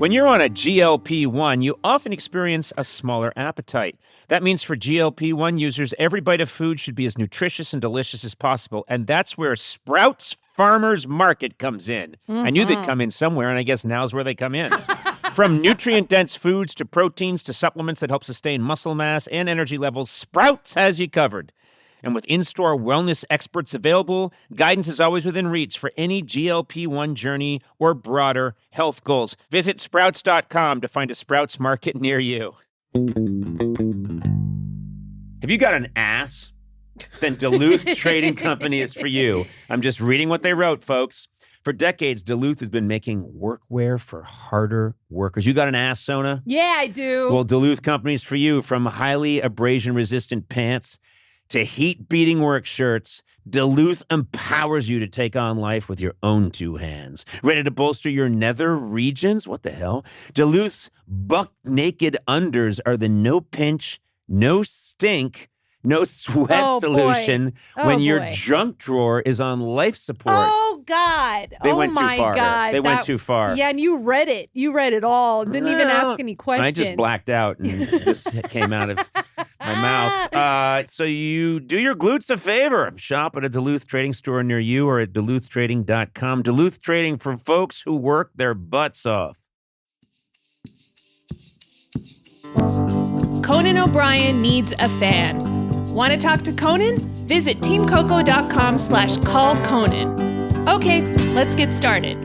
When you're on a GLP-1, you often experience a smaller appetite. That means for GLP-1 users, every bite of food should be as nutritious and delicious as possible. And that's where Sprouts Farmers Market comes in. I knew they'd come in somewhere, and I guess now's where they come in. From nutrient-dense foods to proteins to supplements that help sustain muscle mass and energy levels, Sprouts has you covered. And with in-store wellness experts available, guidance is always within reach for any GLP-1 journey or broader health goals. Visit Sprouts.com to find a Sprouts Market near you. Have you got an ass? Then Duluth Trading Company is for you. I'm just reading what they wrote, folks. For decades, Duluth has been making workwear for harder workers. You got an ass, Sona? Yeah, I do. Well, Duluth Company's for you. From highly abrasion-resistant pants to heat-beating work shirts, Duluth empowers you to take on life with your own two hands. Ready to bolster your nether regions? What the hell? Duluth's buck-naked unders are the no-pinch, no-stink, no sweat solution when your junk drawer is on life support. Oh, God. They went too far. God. They went too far. Yeah, and you read it. You read it all. Didn't even ask any questions. I just blacked out, and this came out of my mouth. So you do your glutes a favor. Shop at a Duluth Trading store near you or at duluthtrading.com. Duluth Trading for folks who work their butts off. Conan O'Brien needs a fan. Want to talk to Conan? Visit teamcoco.com/callconan. Okay, let's get started.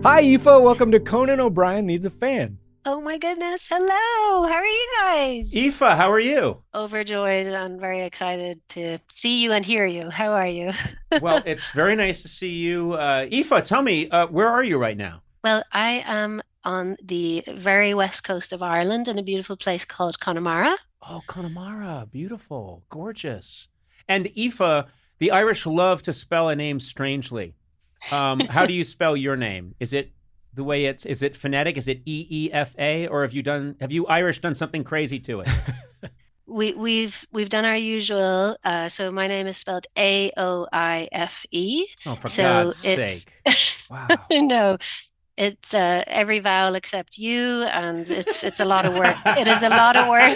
Hi, Aoife. Welcome to Conan O'Brien Needs a Fan. Oh my goodness. Hello. How are you guys? Aoife, how are you? Overjoyed and very excited to see you and hear you. How are you? Well, it's very nice to see you. Aoife, tell me, where are you right now? Well, I am on the very west coast of Ireland in a beautiful place called Connemara. Oh, Connemara. Beautiful. Gorgeous. And Aoife, the Irish love to spell a name strangely. How do you spell your name? Is it the way is it phonetic? Is it EEFA? Or have you Irish done something crazy to it? We've done our usual. So my name is spelled Aoife. Oh, for God's sake. Wow. No. It's every vowel except you, and it's a lot of work. It is a lot of work.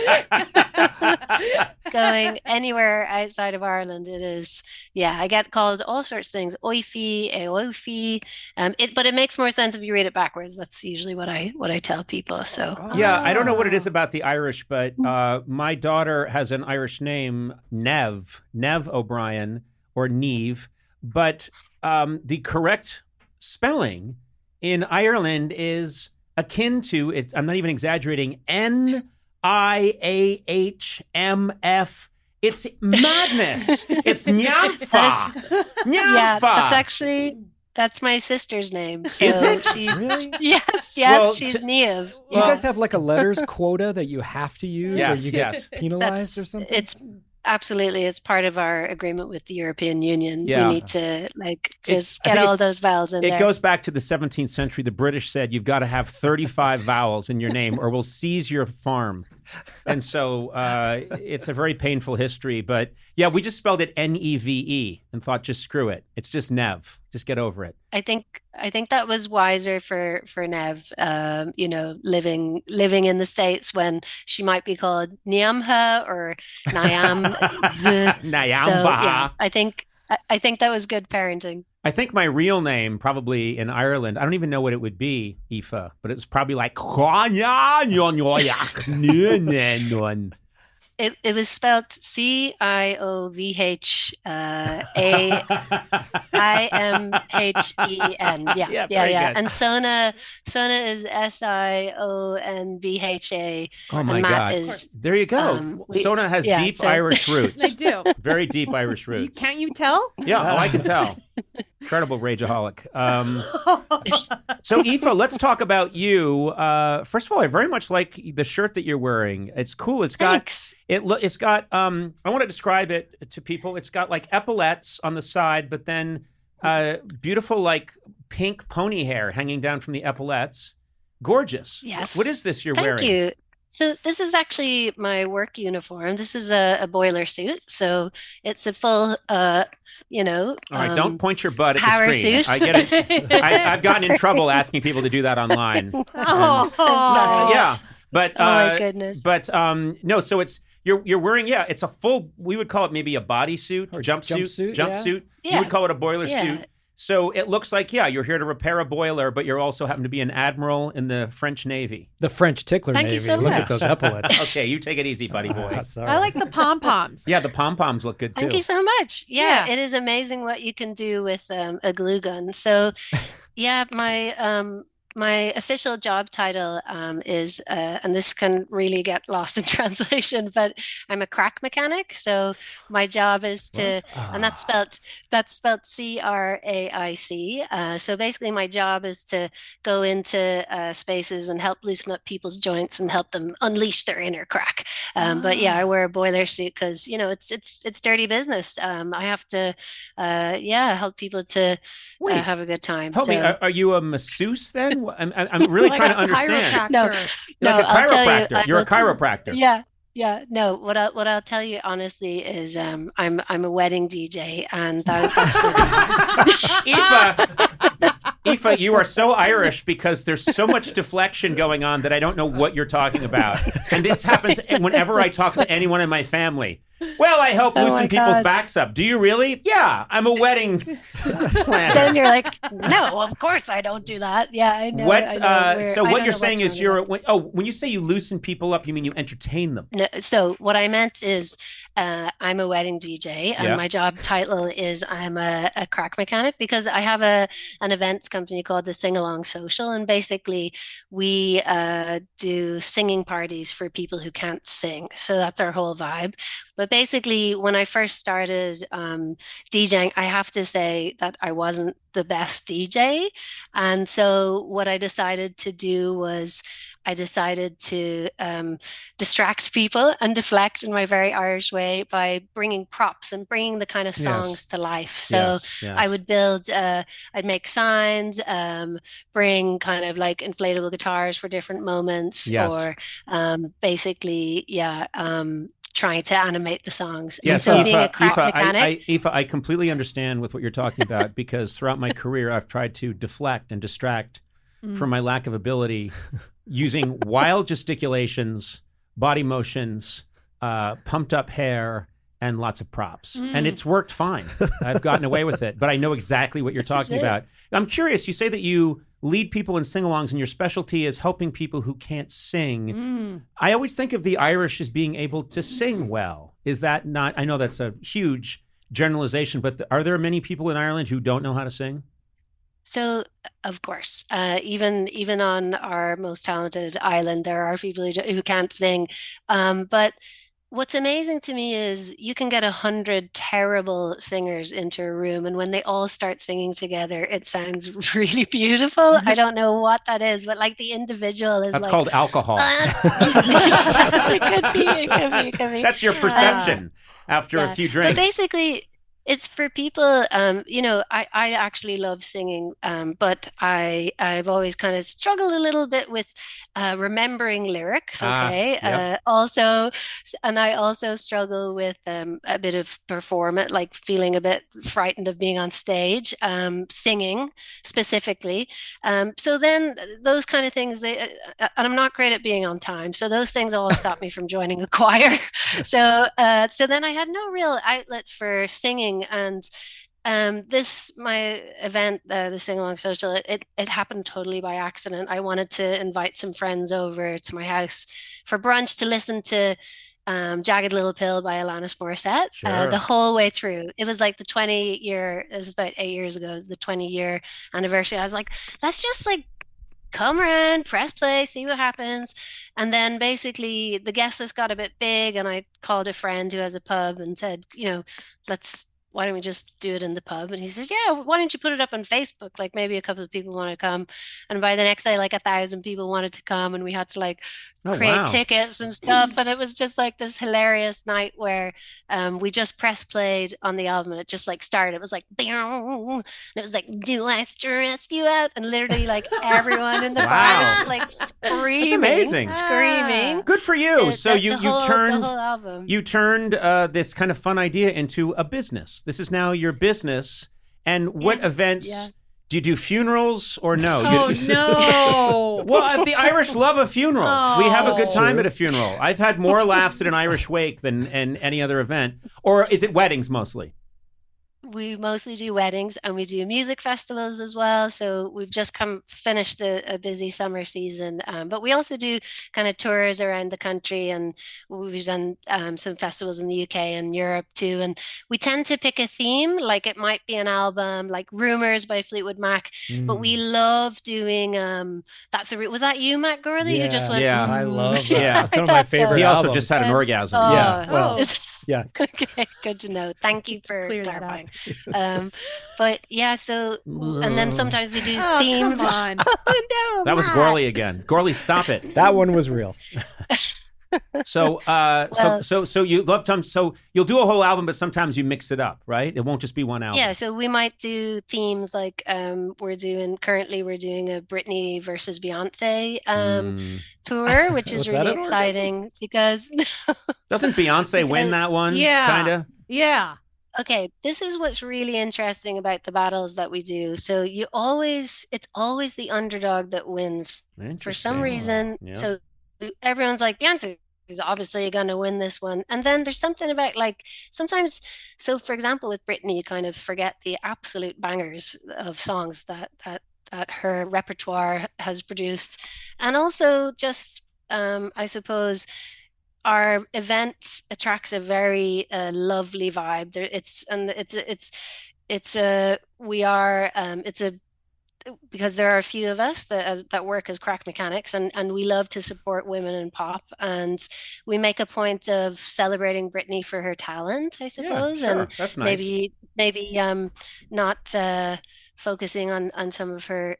Going anywhere outside of Ireland, it is. Yeah, I get called all sorts of things. Aoife, Aoife. But it makes more sense if you read it backwards. That's usually what I tell people. So yeah, I don't know what it is about the Irish, but my daughter has an Irish name, Nev O'Brien or Neve, but the correct spelling in Ireland is akin to, I'm not even exaggerating, NIAHMF. It's madness. It's Nyamfa. Yeah, that's my sister's name. So is it? She's, really? Yes, well, she's Neve. Do you guys have like a letters quota that you have to use or you get penalized or something? It's absolutely, it's part of our agreement with the European Union. Yeah. We need to just get all those vowels in there. It goes back to the 17th century. The British said you've got to have 35 vowels in your name or we'll seize your farm. And so it's a very painful history. But yeah, we just spelled it Neve and thought, just screw it. It's just Nev. Just get over it. I think that was wiser for Nev, living in the States when she might be called Niamha or Niam. Nyamba. So, yeah, I think that was good parenting. I think my real name, probably in Ireland, I don't even know what it would be, Aoife, but it was probably like It was spelled CIOVHAIMHEN. Yeah. And Sona is SIONBHA. Oh my and Matt God! There you go. Sona has deep Irish roots. I do. Very deep Irish roots. Can't you tell? Yeah, I can tell. Incredible rageaholic. So Aoife, let's talk about you. First of all, I very much like the shirt that you're wearing. It's cool. It's got Thanks. It's got I want to describe it to people. It's got like epaulettes on the side, but then beautiful like pink pony hair hanging down from the epaulettes. Gorgeous. Yes. What is this you're wearing? Thank you. So this is actually my work uniform. This is a boiler suit. So it's a full, All right, don't point your butt at the power screen. suit. I get it. I've gotten in trouble asking people to do that online. Oh, I'm sorry. Yeah, but Oh my goodness. But no. So you're wearing, it's a full. We would call it maybe a bodysuit, Or jumpsuit. jumpsuit, yeah. You would call it a boiler Yeah. suit. So it looks like, you're here to repair a boiler, but you're also happen to be an admiral in the French Navy. The French tickler Thank you navy. so Look much. at those epaulets. Okay, you take it easy, buddy boy. Sorry. I like the pom poms. Yeah, the pom poms look good too. Thank you so much. Yeah, Yeah. it is amazing what you can do with a glue gun. So, yeah, my official job title is, and this can really get lost in translation, but I'm a Craic Mechanic. So my job is to, and that's spelled CRAIC. So basically, my job is to go into spaces and help loosen up people's joints and help them unleash their inner crack. But yeah, I wear a boiler suit because it's dirty business. I have to, help people to Wait, have a good time. Help me. So- Are you a masseuse then? I'm really Like trying a to understand. No. chiropractor. You're like a I'll tell you, chiropractor. You're a chiropractor. Yeah. No, what I'll tell you honestly is I'm a wedding DJ, and that's Aoife, you are so Irish because there's so much deflection going on that I don't know what you're talking about. And this happens whenever I talk to anyone in my family. Well, I help Oh loosen my people's God. backs up. Do you really? Yeah, I'm a wedding planner. Then you're like, no, of course I don't do that. Yeah, I know. What? I know So I what don't you're know saying what's is wrong with when you say you loosen people up, you mean you entertain them. No, so what I meant is I'm a wedding DJ, and Yeah. my job title is I'm a Craic Mechanic, because I have an events company called the Sing Along Social, and basically we do singing parties for people who can't sing. So that's our whole vibe. But basically, when I first started DJing, I have to say that I wasn't the best DJ. And so what I decided to do was I decided to distract people and deflect in my very Irish way by bringing props and bringing the kind of songs to life. So Yes. I would build, I'd make signs, bring kind of like inflatable guitars for different moments, Yes. or basically, trying to animate the songs. And Yes, so being a Aoife, Craic Mechanic, Aoife, I completely understand with what you're talking about because throughout my career, I've tried to deflect and distract from my lack of ability using wild gesticulations, body motions, pumped up hair, and lots of props. And it's worked fine. I've gotten away with it, but I know exactly what you're This is talking it. about. I'm curious, you say that you lead people in sing-alongs and your specialty is helping people who can't sing. I always think of the Irish as being able to sing well. Is that not, I know that's a huge generalization, but are there many people in Ireland who don't know how to sing? so of course, even on our most talented island, there are people who can't sing. But what's amazing to me is you can get 100 terrible singers into a room, and when they all start singing together, it sounds really beautiful. I don't know what that is, but like the individual is That's like, called alcohol. That's a good be. It could be. That's your perception after a Yeah. few But drinks. basically, it's for people, I actually love singing, but I've always kind of struggled a little bit with remembering lyrics, okay? Yep. And I also struggle with a bit of performance, like feeling a bit frightened of being on stage, singing specifically. So then those kind of things, and I'm not great at being on time, so those things all stop me from joining a choir. So then I had no real outlet for singing, and my event, the Sing Along Social, it happened totally by accident. I wanted to invite some friends over to my house for brunch to listen to Jagged Little Pill by Alanis Morissette Sure. the whole way through. It was like the 20-year, this is about 8 years ago, it was the 20-year anniversary. I was like, let's just like come around, press play, see what happens. And then basically the guest list got a bit big, and I called a friend who has a pub and said, let's why don't we just do it in the pub? And he said, yeah, why don't you put it up on Facebook? Like maybe a couple of people want to come. And by the next day, like 1,000 people wanted to come, and we had to like create tickets and stuff. And it was just like this hilarious night where we just press played on the album, and it just like started. It was like, and it was like, do I stress you out? And literally like everyone in the bar was like screaming. That's amazing. Screaming. Good for you. So you turned the whole album. You turned this kind of fun idea into a business. This is now your business. And what events do you do? Funerals or no? Oh, no. Well, the Irish love a funeral. We have a good time at a funeral. I've had more laughs at an Irish wake than any other event. Or is it weddings mostly? We mostly do weddings, and we do music festivals as well. So we've just finished a busy summer season, but we also do kind of tours around the country, and we've done some festivals in the UK and Europe too. And we tend to pick a theme, like it might be an album, like Rumours by Fleetwood Mac. But we love doing was that you, Matt Gurley, who just went? Yeah, I love that. Yeah, That's one of my favorite. He also albums. just had an orgasm. Yeah. Okay, good to know. Thank you for clarifying. But yeah, so and then sometimes we do themes. Come on. Oh, no, That was Matt. Gorley again. Gorley, stop it. That one was real. So you love time. So you'll do a whole album, but sometimes you mix it up, right? It won't just be one album. Yeah, so we might do themes like we're doing a Britney versus Beyonce tour, which is really exciting because doesn't Beyonce win that one? Yeah, kind of. Yeah. Okay, this is what's really interesting about the battles that we do. So it's always the underdog that wins for some reason. Yeah. So everyone's like, Beyonce is obviously going to win this one. And then there's something about like sometimes, so for example, with Britney, you kind of forget the absolute bangers of songs that her repertoire has produced. And also just, I suppose, our event attracts a very lovely vibe. Because there are a few of us that work as Craic Mechanics, and we love to support women in pop, and we make a point of celebrating Britney for her talent, I suppose. Yeah, sure. And that's nice. maybe not focusing on some of her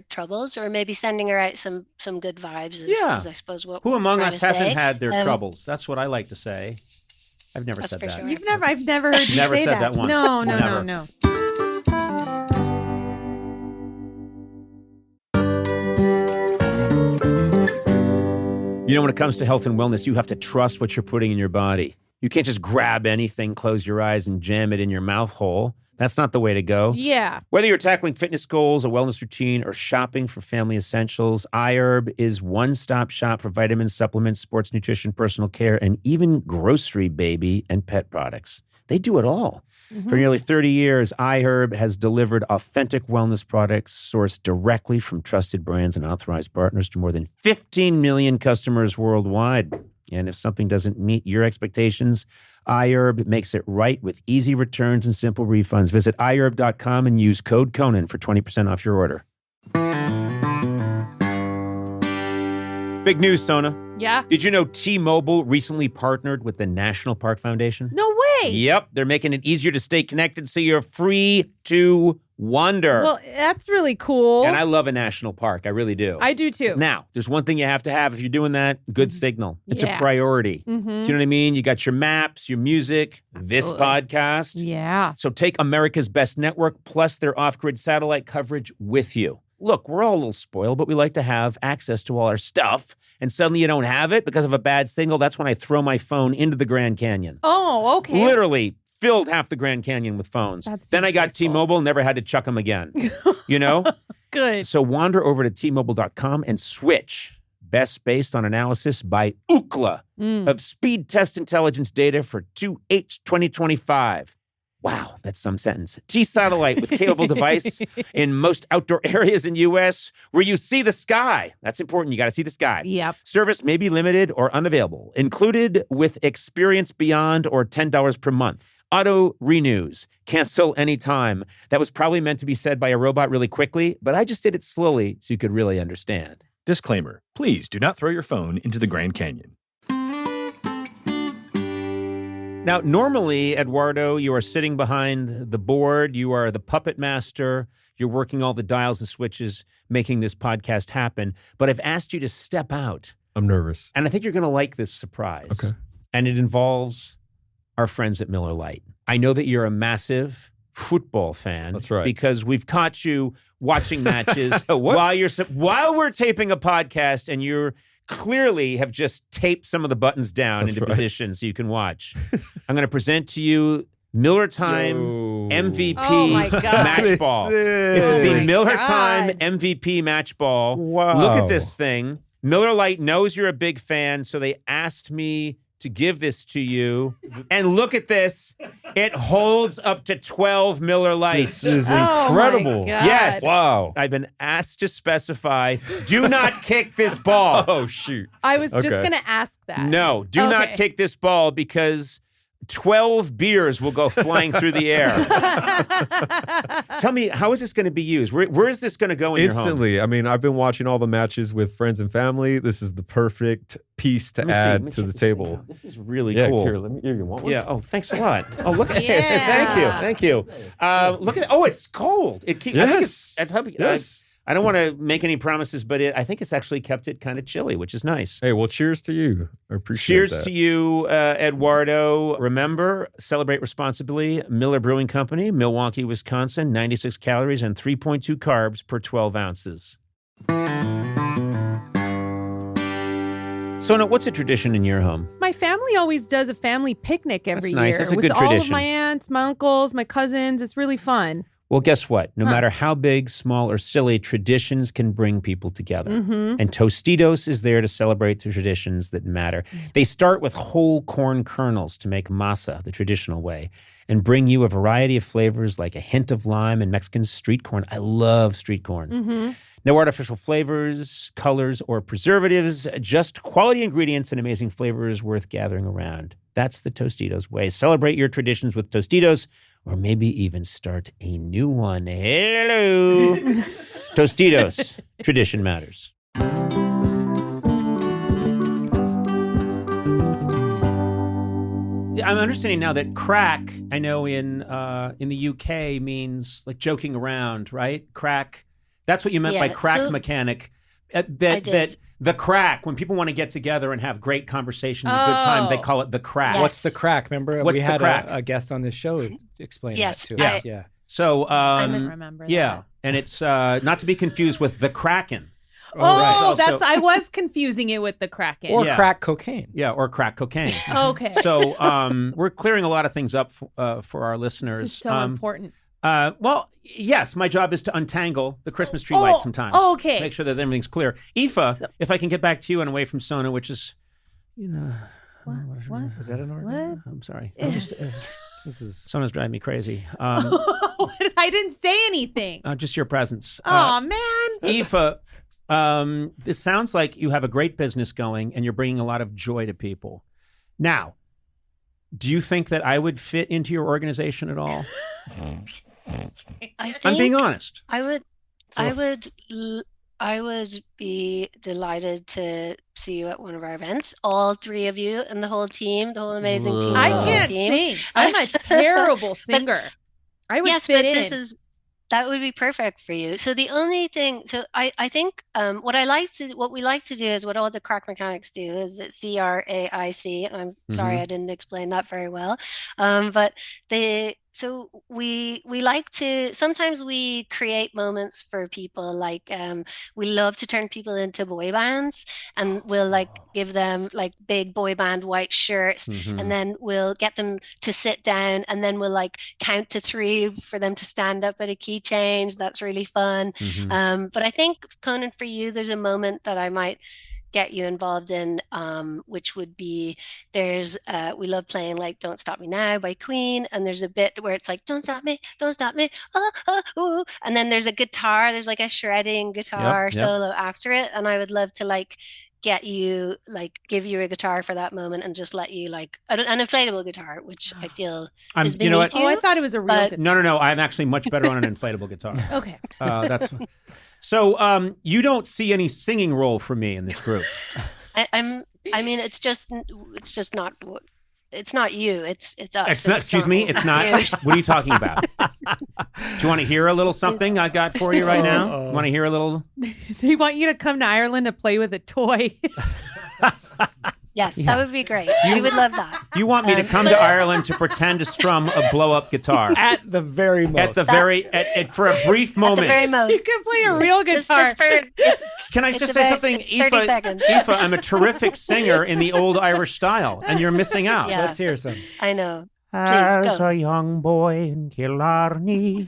troubles, or maybe sending her out some good vibes is I suppose what who among us hasn't say. had their troubles? That's what I like to say. I've never said that. Sure. I've never heard you never say said that once. No. You know, when it comes to health and wellness, you have to trust what you're putting in your body. You can't just grab anything, close your eyes, and jam it in your mouth hole. That's not the way to go. Yeah. Whether you're tackling fitness goals, a wellness routine, or shopping for family essentials, iHerb is one-stop shop for vitamins, supplements, sports nutrition, personal care, and even grocery, baby, and pet products. They do it all. For nearly 30 years, iHerb has delivered authentic wellness products sourced directly from trusted brands and authorized partners to more than 15 million customers worldwide. And if something doesn't meet your expectations, iHerb makes it right with easy returns and simple refunds. Visit iHerb.com and use code Conan for 20% off your order. Big news, Sona. Yeah. Did you know T-Mobile recently partnered with the National Park Foundation? No way. Yep. They're making it easier to stay connected so you're free to wander. Well, that's really cool. And I love a national park. I really do. I do too. Now, there's one thing you have to have if you're doing that, good signal. It's a priority. Do you know what I mean? You got your maps, your music, this podcast. Yeah. So take America's Best Network plus their off-grid satellite coverage with you. Look, we're all a little spoiled, but we like to have access to all our stuff. And suddenly you don't have it because of a bad signal. That's when I throw my phone into the Grand Canyon. Oh, okay. Literally filled half the Grand Canyon with phones. Then I got T-Mobile, never had to chuck them again. You know? Good. So wander over to T-Mobile.com and switch. Best based on analysis by Ookla of speed test intelligence data for 2H 2025. Wow, that's some sentence. T-Satellite with capable device in most outdoor areas in U.S. where you see the sky. That's important. You got to see the sky. Yep. Service may be limited or unavailable. Included with Experience Beyond or $10 per month. Auto renews. Cancel anytime. That was probably meant to be said by a robot really quickly, but I just did it slowly so you could really understand. Disclaimer. Please do not throw your phone into the Grand Canyon. Now, normally, Eduardo, you are sitting behind the board. You are the puppet master. You're working all the dials and switches, making this podcast happen. But I've asked you to step out. I'm nervous. And I think you're going to like this surprise. Okay. And it involves our friends at Miller Lite. I know that you're a massive football fan. That's right. Because we've caught you watching matches while we're taping a podcast, and you're clearly have just taped some of the buttons down into position so you can watch. I'm going to present to you Miller Time MVP match ball. This is the Miller Time MVP match ball. Wow. Look at this thing. Miller Lite knows you're a big fan, so they asked me to give this to you. And look at this. It holds up to 12 Miller Lights. This is incredible. Yes. Wow. I've been asked to specify, do not kick this ball. Oh, shoot. I was just going to ask that. No, do not kick this ball because 12 beers will go flying through the air. Tell me, how is this going to be used? Where is this going to go in Instantly. your home? I mean, I've been watching all the matches with friends and family. This is the perfect piece to add to the table. This is really cool. Here, you want one? Yeah. Oh, thanks a lot. Oh, look at it. Thank you. Look at it. Oh, it's cold. It keeps. Yes. I don't want to make any promises, but I think it's actually kept it kind of chilly, which is nice. Hey, well, cheers to you. I appreciate Cheers that. to you, Eduardo. Remember, celebrate responsibly. Miller Brewing Company, Milwaukee, Wisconsin, 96 calories and 3.2 carbs per 12 ounces. Sona, what's a tradition in your home? My family always does a family picnic every nice. year. That's a with good all tradition. of my aunts, my uncles, my cousins. It's really fun. Well, guess what? No matter how big, small, or silly, traditions can bring people together. And Tostitos is there to celebrate the traditions that matter. They start with whole corn kernels to make masa the traditional way and bring you a variety of flavors like a hint of lime and Mexican street corn. I love street corn. No artificial flavors, colors, or preservatives, just quality ingredients and amazing flavors worth gathering around. That's the Tostitos way. Celebrate your traditions with Tostitos, or maybe even start a new one. Hello. Tostitos. Tradition matters. I'm understanding now that crack, I know in the UK means like joking around, right? Crack. That's what you meant by Craic Mechanic. That the crack, when people want to get together and have great conversation and a good time, they call it the crack. Yes. What's the crack? Remember, What's we had the crack? a guest on this show explain that too. Yeah. So, I remember that. Yeah, and it's not to be confused with the Kraken. I was confusing it with the Kraken. Or crack cocaine. Yeah, or crack cocaine. Okay. So we're clearing a lot of things up for our listeners. This is so important. Well, yes, my job is to untangle the Christmas tree lights sometimes. Okay. Make sure that everything's clear. Aoife, if I can get back to you and away from Sona, which is, What? Is that an order? What? I'm sorry. I'm just, This is Sona's driving me crazy. I didn't say anything. Just your presence. Oh, man. Aoife, this sounds like you have a great business going and you're bringing a lot of joy to people. Now, do you think that I would fit into your organization at all? I'm being honest. I would be delighted to see you at one of our events. All three of you and the whole team, the whole amazing team. I can't sing. I'm a terrible singer. I would fit in. That would be perfect for you. So the only thing, I think what we like to do is what all the Craic Mechanics do is that CRAIC, and I'm sorry I didn't explain that very well, but so we like to, sometimes we create moments for people, like we love to turn people into boy bands, and we'll like give them like big boy band white shirts, and then we'll get them to sit down, and then we'll like count to 3 for them to stand up at a key change. That's really fun. But I think, Conan, for you, there's a moment that I might get you involved in, which would be, we love playing like Don't Stop Me Now by Queen, and there's a bit where it's like don't stop me, oh, oh, oh. And then there's a guitar, there's like a shredding guitar solo after it, and I would love to like get you, like give you a guitar for that moment and just let you like an inflatable guitar, which I feel is beneath you. Oh, I thought it was a real guitar. No, I'm actually much better on an inflatable guitar. Okay. That's so. You don't see any singing role for me in this group. I mean, it's just not it's not you. It's us. It's not, excuse me. It's not. What are you talking about? Do you want to hear a little something I got for you right now? You want to hear a little? They want you to come to Ireland to play with a toy. Yes, that would be great. We would love that. You want me to come to Ireland to pretend to strum a blow-up guitar? At the very most. For a brief moment. At the very most. You can play a real guitar. Can I just say something? It's 30 seconds. Aoife, I'm a terrific singer in the old Irish style, and you're missing out. Yeah. Let's hear some. I know. As Please, go. a young boy in Killarney,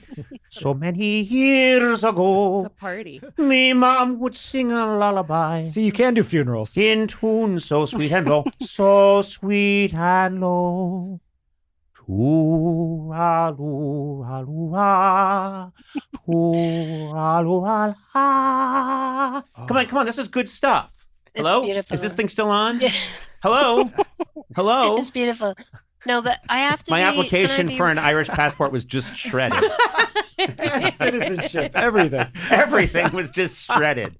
so many years ago, It's a party. me mom would sing a lullaby. See, you can do funerals. In tune so sweet and low, so sweet and low. Too-ra-loo-ra-loo-ra, too-ra-loo-ra-la. Come on, this is good stuff. Hello? It's beautiful. Is this thing still on? Hello? Hello? It's beautiful. No, but I have to My application for an Irish passport was just shredded. Citizenship, everything. Everything was just shredded.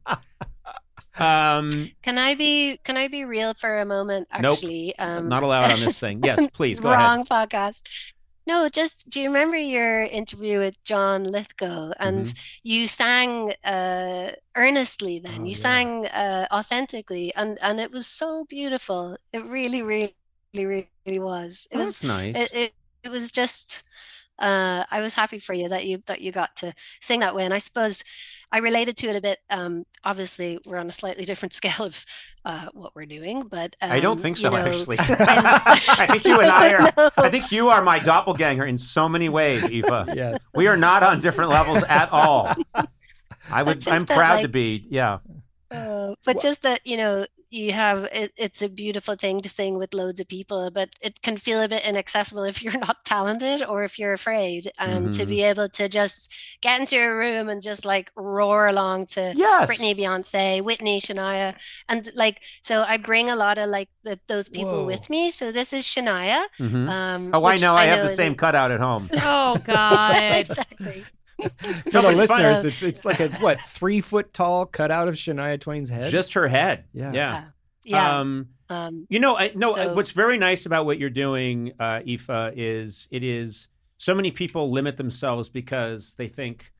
Can I be real for a moment, actually? Nope. Not allowed on this thing. Yes, please, go wrong ahead. podcast. No, just, do you remember your interview with John Lithgow? And you sang earnestly then. You sang authentically, and it was so beautiful. It really, really, really was. That's nice. It was just, I was happy for you that you got to sing that way. And I suppose I related to it a bit. Obviously, we're on a slightly different scale of what we're doing, but I don't think so, actually. I think you and I are. No. I think you are my doppelganger in so many ways, Aoife. Yes, we are not on different levels at all. I'm proud to be. Yeah. But just that, you have it's a beautiful thing to sing with loads of people, but it can feel a bit inaccessible if you're not talented or if you're afraid. And to be able to just get into a room and just like roar along to Britney, Beyonce, Whitney, Shania, and so I bring a lot of those people with me. So this is Shania. I know. I have the same cutout at home. Oh God. Exactly. For the listeners, it's like a 3-foot tall cutout of Shania Twain's head. Just her head. Yeah. What's very nice about what you're doing, Aoife, is so many people limit themselves because they think,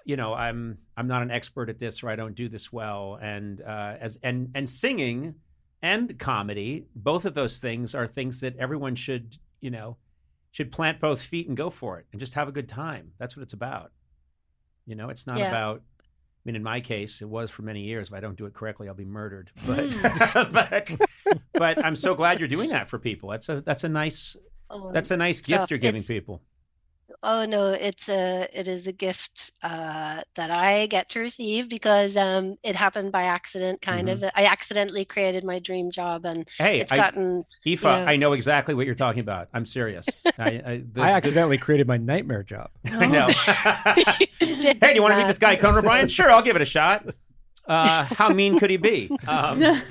I'm not an expert at this, or I don't do this well, and singing and comedy, both of those things are things that everyone should plant both feet and go for it and just have a good time. That's what it's about. It's not about, in my case, it was for many years. If I don't do it correctly, I'll be murdered. But but I'm so glad you're doing that for people. That's a nice gift you're giving people. Oh no, it is a gift that I get to receive because it happened by accident, kind of. I accidentally created my dream job, and it's gotten. Aoife, I know exactly what you're talking about. I'm serious. I accidentally created my nightmare job. I know. Hey, do you want to meet this guy, Conan O'Brien? Sure, I'll give it a shot. How mean could he be? There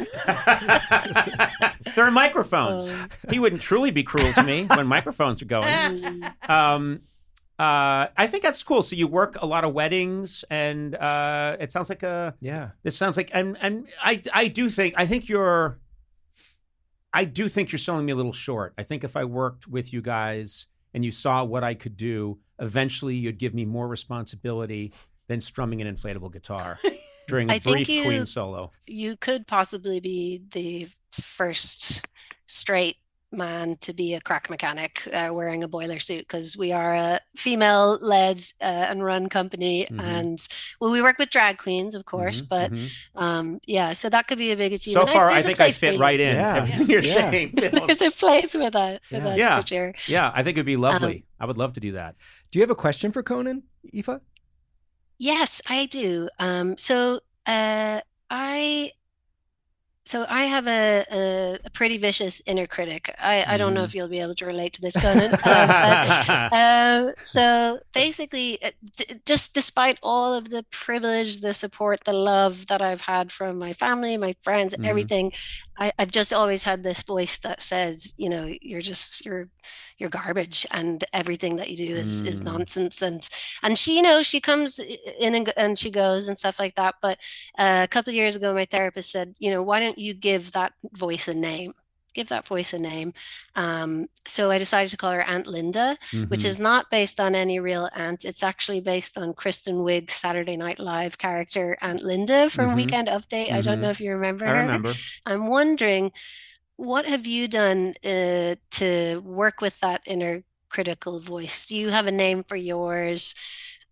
are microphones. He wouldn't truly be cruel to me when microphones are going. I think that's cool. So you work a lot of weddings, and it sounds like This sounds like, and I do think you're selling me a little short. I think if I worked with you guys and you saw what I could do, eventually you'd give me more responsibility than strumming an inflatable guitar during a brief Queen solo. You could possibly be the first straight man to be a Craic Mechanic wearing a boiler suit, because we are a female-led and run company, and we work with drag queens, of course, but so that could be a big achievement. So far, I think I fit right in. Everything you're saying. There's a place with us for sure. Yeah, I think it'd be lovely. I would love to do that. Do you have a question for Conan, Aoife? Yes, I do. So I have a pretty vicious inner critic. I don't know if you'll be able to relate to this, Conan. So basically, just despite all of the privilege, the support, the love that I've had from my family, my friends, everything, I've just always had this voice that says, you're garbage, and everything that you do is nonsense. And she, she comes in and she goes and stuff like that. But a couple of years ago, my therapist said, why don't you give that voice a name? give that voice a name. So I decided to call her Aunt Linda, which Mhm. is not based on any real aunt. It's actually based on Kristen Wiig's Saturday Night Live character, Aunt Linda from Mhm. Weekend Update. I don't know Mhm. if you remember I her. remember. I'm wondering, what have you done to work with that inner critical voice? Do you have a name for yours?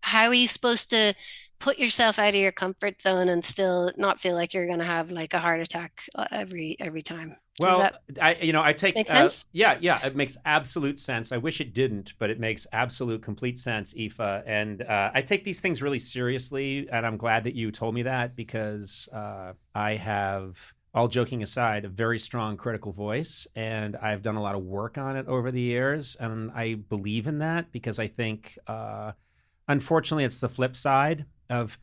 How are you supposed to put yourself out of your comfort zone and still not feel like you're going to have like a heart attack every time? Does Well, that I take, make sense? yeah, it makes absolute sense. I wish it didn't, but it makes absolute, complete sense, Aoife. And I take these things really seriously, and I'm glad that you told me that because I have, all joking aside, a very strong critical voice, and I've done a lot of work on it over the years, and I believe in that because I think, unfortunately, it's the flip side of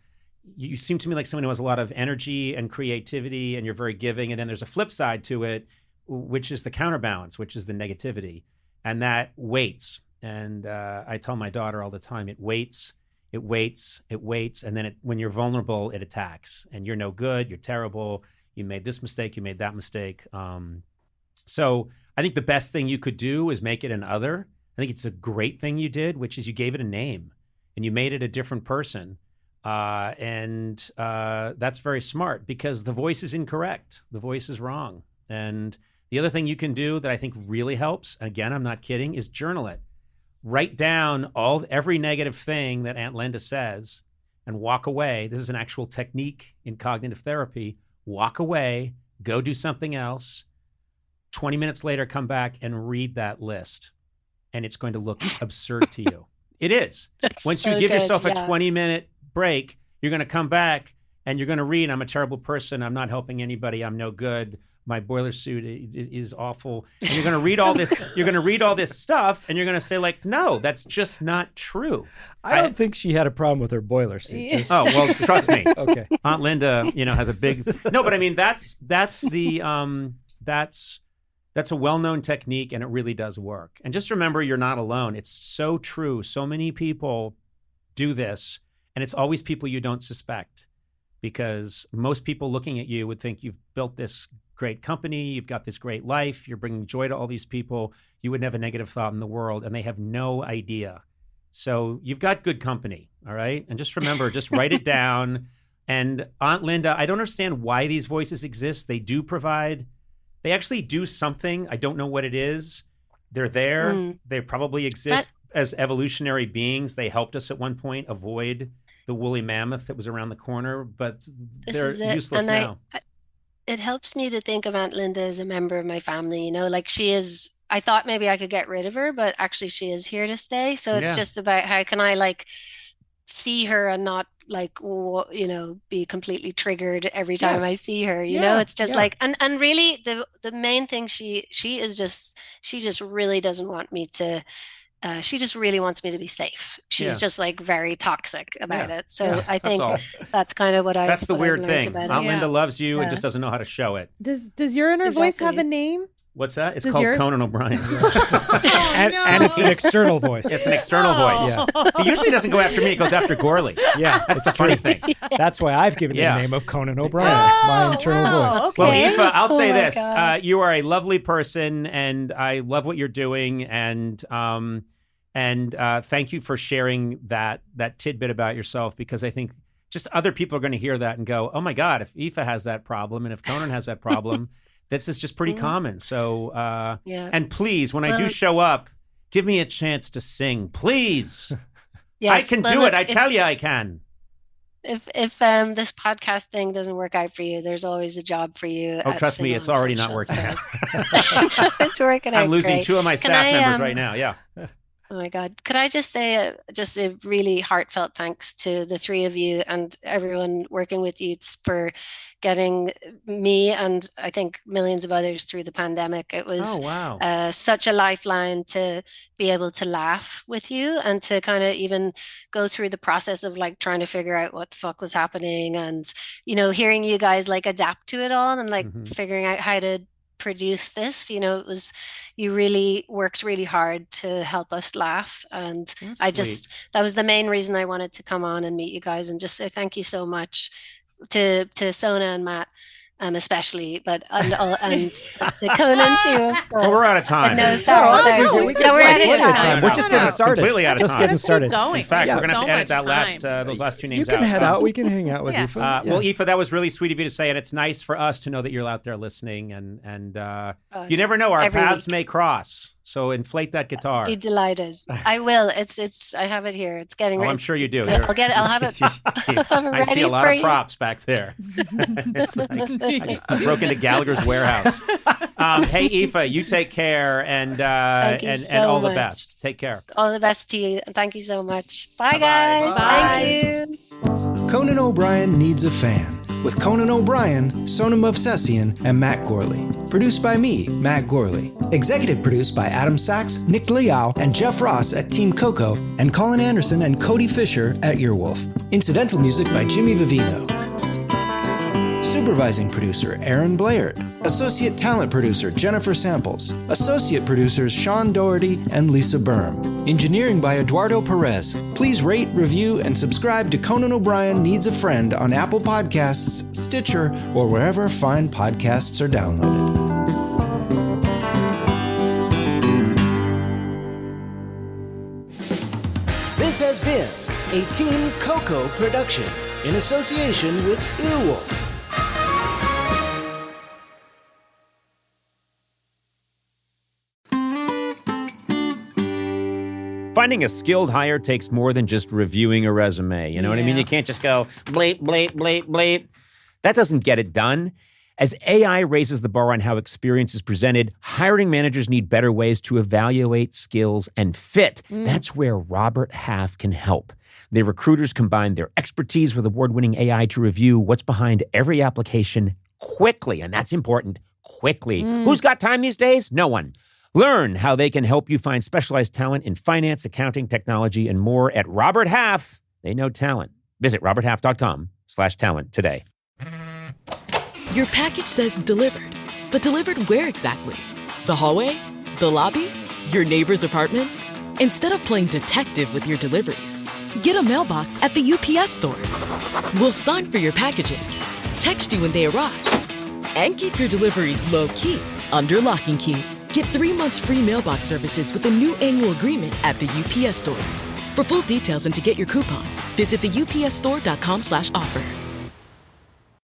you seem to me like someone who has a lot of energy and creativity and you're very giving. And then there's a flip side to it, which is the counterbalance, which is the negativity. And that waits. And I tell my daughter all the time, it waits, it waits, it waits. And then when you're vulnerable, it attacks and you're no good. You're terrible. You made this mistake. You made that mistake. So I think the best thing you could do is make it an other. I think it's a great thing you did, which is you gave it a name and you made it a different person. And that's very smart because the voice is incorrect. The voice is wrong. And the other thing you can do that I think really helps, again, I'm not kidding, is journal it. Write down every negative thing that Aunt Linda says and walk away. This is an actual technique in cognitive therapy. Walk away, go do something else. 20 minutes later, come back and read that list. And it's going to look absurd to you. It is. Once you give yourself a 20-minute break, you're going to come back and you're going to read, I'm a terrible person. I'm not helping anybody. I'm no good. My boiler suit is awful. And you're going to read all this. You're going to read all this stuff and you're going to say like, no, that's just not true. I don't think she had a problem with her boiler suit. Just... Oh, well, trust me. Okay. Aunt Linda, has a big, no, but I mean, that's a well-known technique and it really does work. And just remember, you're not alone. It's so true. So many people do this. And it's always people you don't suspect because most people looking at you would think you've built this great company, you've got this great life, you're bringing joy to all these people. You wouldn't have a negative thought in the world, and they have no idea. So you've got good company, all right? And just remember, just write it down. And Aunt Linda, I don't understand why these voices exist. They actually do something. I don't know what it is. They're there. They probably exist as evolutionary beings. They helped us at one point avoid the woolly mammoth that was around the corner, but they're useless now. It helps me to think of Aunt Linda as a member of my family, like she is. I thought maybe I could get rid of her, but actually she is here to stay. So it's just about how can I like see her and not like, be completely triggered every time I see her, it's just like, and really the main thing she just really doesn't want me to, she just really wants me to be safe. She's just like very toxic about it. So I think that's kind of that's the weird thing. Aunt Linda loves you and just doesn't know how to show it. Does your inner voice have a name? What's that? It's called Conan O'Brien. And it's an external voice. It's an external voice. Yeah. He usually doesn't go after me. He goes after Gorley. Yeah, that's the funny thing. That's why I've given it the name of Conan O'Brien, my internal voice. Okay. Well, Aoife, I'll say this. You are a lovely person, and I love what you're doing. And thank you for sharing that tidbit about yourself, because I think just other people are going to hear that and go, oh, my God, if Aoife has that problem and if Conan has that problem, this is just pretty common. So, and please, when I do show up, give me a chance to sing, please. Yes, I can do it. I tell you I can. If this podcast thing doesn't work out for you, there's always a job for you. Oh, trust me, it's already not working out. It's working out. I'm losing great. 2 of my staff members right now. Yeah. Oh my God. Could I just say just a really heartfelt thanks to the 3 of you and everyone working with you for getting me and I think millions of others through the pandemic. It was such a lifeline to be able to laugh with you and to kind of even go through the process of like trying to figure out what the fuck was happening and, hearing you guys like adapt to it all and like figuring out how to produce this. You really worked really hard to help us laugh, and that was the main reason I wanted to come on and meet you guys and just say thank you so much to Sona and Matt especially, but and to Conan too. Well, we're out of time. No, sorry. We're just getting started. Completely out of time. Just getting started. Going. In fact, Yeah. we're going to have to edit So that much time. those last two names You can out. head out. We can hang out with Yeah. Aoife. Well, Aoife, that was really sweet of you to say, and it's nice for us to know that you're out there listening. And you never know, our paths may cross. So inflate that guitar. Be delighted. I will. It's. I have it here. It's getting ready. I'm sure you do. I'll get it. I'll have it. I see a lot of props back there. It's like, I broke into Gallagher's warehouse. Hey, Aoife, you take care and all the best. Take care. All the best to you. Thank you so much. Bye, Bye-bye. guys. Bye. Thank you. Conan O'Brien Needs a Fan, with Conan O'Brien, Sonam Movsesian, and Matt Gorley. Produced by me, Matt Gorley. Executive produced by Adam Sachs, Nick Liao, and Jeff Ross at Team Coco, and Colin Anderson and Cody Fisher at Earwolf. Incidental music by Jimmy Vivino. Supervising producer Aaron Blaird. Associate talent producer Jennifer Samples. Associate producers Sean Doherty and Lisa Berm. Engineering by Eduardo Perez. Please rate, review, and subscribe to Conan O'Brien Needs a Friend on Apple Podcasts, Stitcher, or wherever fine podcasts are downloaded. This has been a Team Coco production in association with Earwolf. Finding a skilled hire takes more than just reviewing a resume. You know what I mean? You can't just go bleep, bleep, bleep, bleep. That doesn't get it done. As AI raises the bar on how experience is presented, hiring managers need better ways to evaluate skills and fit. That's where Robert Half can help. Their recruiters combine their expertise with award-winning AI to review what's behind every application quickly, and that's important, quickly. Who's got time these days? No one. Learn how they can help you find specialized talent in finance, accounting, technology, and more at Robert Half. They know talent. Visit roberthalf.com/talent today. Your package says delivered, but delivered where exactly? The hallway? The lobby? Your neighbor's apartment? Instead of playing detective with your deliveries, get a mailbox at the UPS store. We'll sign for your packages, text you when they arrive, and keep your deliveries low-key under lock and key. Get 3 months free mailbox services with a new annual agreement at the UPS store. For full details and to get your coupon, visit the upsstore.com/offer.